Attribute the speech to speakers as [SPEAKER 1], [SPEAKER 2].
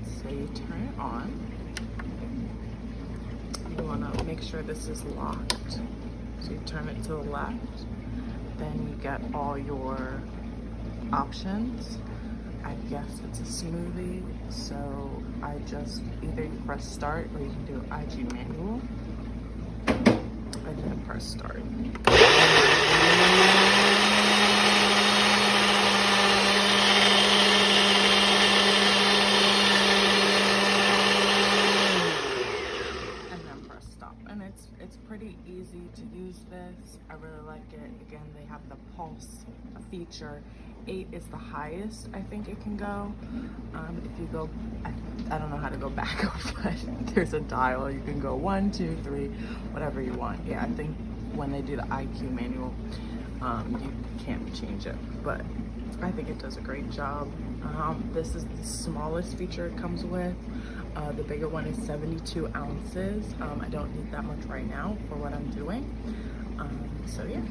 [SPEAKER 1] So you turn it on. You want to make sure this is locked. So you turn it to the left. Then you get all your options. I guess it's a smoothie, so I just either you press start or you can do IG manual and then press start. It's pretty easy to use this. I really like it. Again, they have the pulse feature. 8 is the highest I think it can go. If you go, I don't know how to go back up, but there's a dial. You can go 1, 2, 3, whatever you want. Yeah, I think when they do the IQ manual, you can't change it, but I think it does a great job. This is the smallest feature it comes with. The bigger one is 72 ounces. I don't need that much right now for what I'm doing. So yeah.